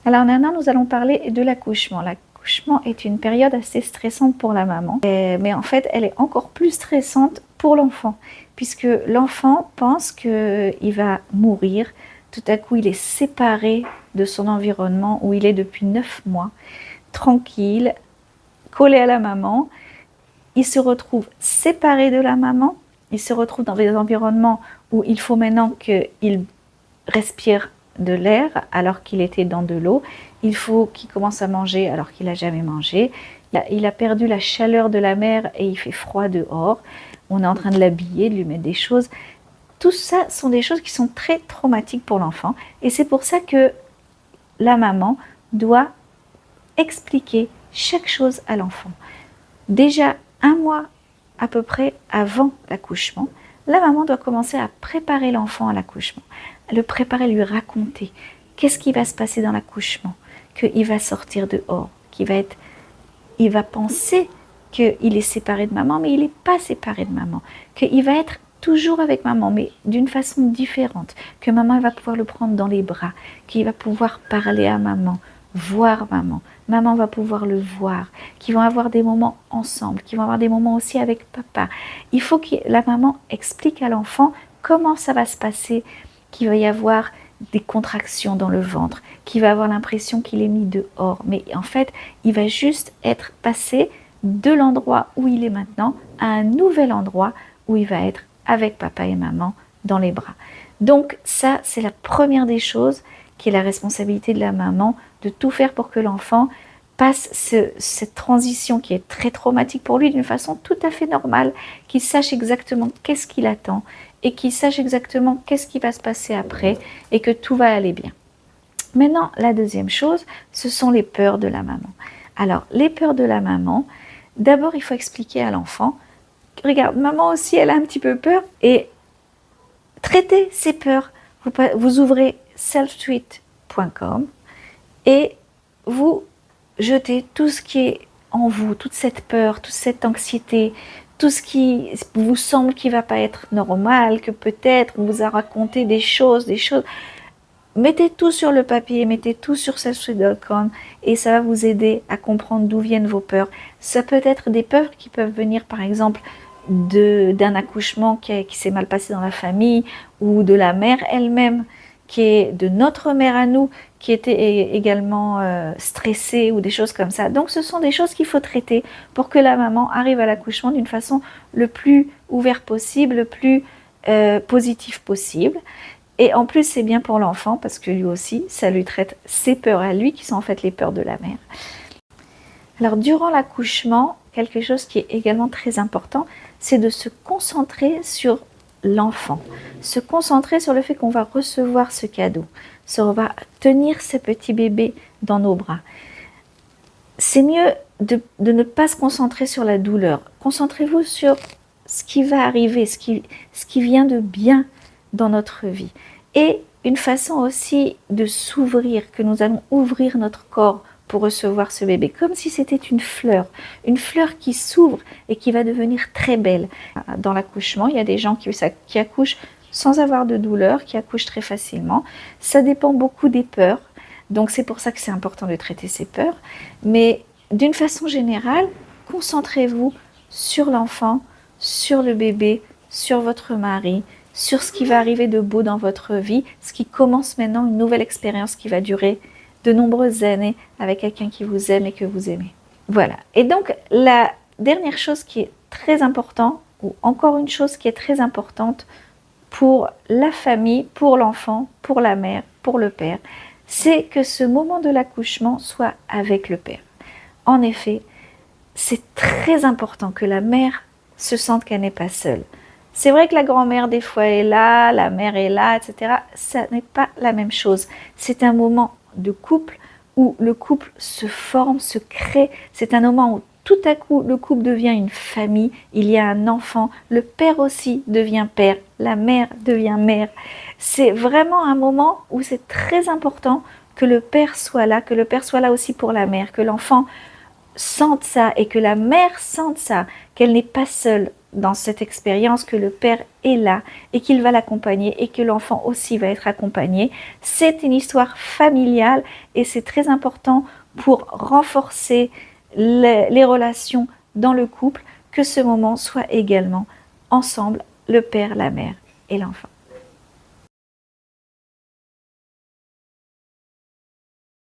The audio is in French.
Alors maintenant, nous allons parler de l'accouchement. L'accouchement est une période assez stressante pour la maman, mais en fait, elle est encore plus stressante pour l'enfant, puisque l'enfant pense qu'il va mourir. Tout à coup, il est séparé de son environnement où il est depuis 9 mois, tranquille, collé à la maman. Il se retrouve séparé de la maman, il se retrouve dans des environnements où il faut maintenant qu'il respire de l'air alors qu'il était dans de l'eau. Il faut qu'il commence à manger alors qu'il n'a jamais mangé. Il a perdu la chaleur de la mer et il fait froid dehors. On est en train de l'habiller, de lui mettre des choses. Tout ça sont des choses qui sont très traumatiques pour l'enfant. Et c'est pour ça que la maman doit expliquer chaque chose à l'enfant. Déjà 1 mois à peu près avant l'accouchement, la maman doit commencer à préparer l'enfant à l'accouchement, le préparer, lui raconter qu'est-ce qui va se passer dans l'accouchement, qu'il va sortir dehors, il va penser qu'il est séparé de maman, mais il n'est pas séparé de maman, qu'il va être toujours avec maman, mais d'une façon différente, que maman va pouvoir le prendre dans les bras, qu'il va pouvoir parler à maman, voir maman, maman va pouvoir le voir, qu'ils vont avoir des moments ensemble, qu'ils vont avoir des moments aussi avec papa. Il faut que la maman explique à l'enfant comment ça va se passer, qu'il va y avoir des contractions dans le ventre, qu'il va avoir l'impression qu'il est mis dehors, mais en fait, il va juste être passé de l'endroit où il est maintenant à un nouvel endroit où il va être avec papa et maman dans les bras. Donc ça, c'est la première des choses qui est la responsabilité de la maman, de tout faire pour que l'enfant passe cette transition qui est très traumatique pour lui d'une façon tout à fait normale, qu'il sache exactement qu'est-ce qu'il attend et qu'il sache exactement qu'est-ce qui va se passer après et que tout va aller bien. Maintenant, la deuxième chose, ce sont les peurs de la maman. Alors, les peurs de la maman, d'abord, il faut expliquer à l'enfant, regarde, maman aussi, elle a un petit peu peur et traitez ses peurs. Vous ouvrez selftreat.com et vous jetez tout ce qui est en vous, toute cette peur, toute cette anxiété, tout ce qui vous semble qui ne va pas être normal, que peut-être on vous a raconté des choses. Mettez tout sur le papier, mettez tout sur selftreat.com et ça va vous aider à comprendre d'où viennent vos peurs. Ça peut être des peurs qui peuvent venir par exemple d'un accouchement qui s'est mal passé dans la famille ou de la mère elle-même, qui est de notre mère à nous, qui était également stressée ou des choses comme ça. Donc ce sont des choses qu'il faut traiter pour que la maman arrive à l'accouchement d'une façon le plus ouverte possible, le plus positive possible. Et en plus, c'est bien pour l'enfant parce que lui aussi, ça lui traite ses peurs à lui qui sont en fait les peurs de la mère. Alors durant l'accouchement, quelque chose qui est également très important, c'est de se concentrer sur l'enfant, se concentrer sur le fait qu'on va recevoir ce cadeau, on va tenir ce petit bébé dans nos bras. C'est mieux de ne pas se concentrer sur la douleur. Concentrez-vous sur ce qui va arriver, ce qui vient de bien dans notre vie. Et une façon aussi de s'ouvrir, que nous allons ouvrir notre corps pour recevoir ce bébé, comme si c'était une fleur qui s'ouvre et qui va devenir très belle. Dans l'accouchement, il y a des gens qui accouchent sans avoir de douleur, qui accouchent très facilement. Ça dépend beaucoup des peurs, donc c'est pour ça que c'est important de traiter ces peurs. Mais d'une façon générale, concentrez-vous sur l'enfant, sur le bébé, sur votre mari, sur ce qui va arriver de beau dans votre vie, ce qui commence maintenant une nouvelle expérience qui va durer de nombreuses années avec quelqu'un qui vous aime et que vous aimez. Voilà. Et donc, la dernière chose qui est très importante, ou encore une chose qui est très importante pour la famille, pour l'enfant, pour la mère, pour le père, c'est que ce moment de l'accouchement soit avec le père. En effet, c'est très important que la mère se sente qu'elle n'est pas seule. C'est vrai que la grand-mère des fois est là, la mère est là, etc. Ça n'est pas la même chose. C'est un moment de couple où le couple se forme, se crée. C'est un moment où tout à coup le couple devient une famille, il y a un enfant, le père aussi devient père, la mère devient mère. C'est vraiment un moment où c'est très important que le père soit là aussi pour la mère, que l'enfant sente ça et que la mère sente ça, qu'elle n'est pas seule dans cette expérience que le père est là et qu'il va l'accompagner et que l'enfant aussi va être accompagné. C'est une histoire familiale et c'est très important pour renforcer les relations dans le couple que ce moment soit également ensemble, le père, la mère et l'enfant.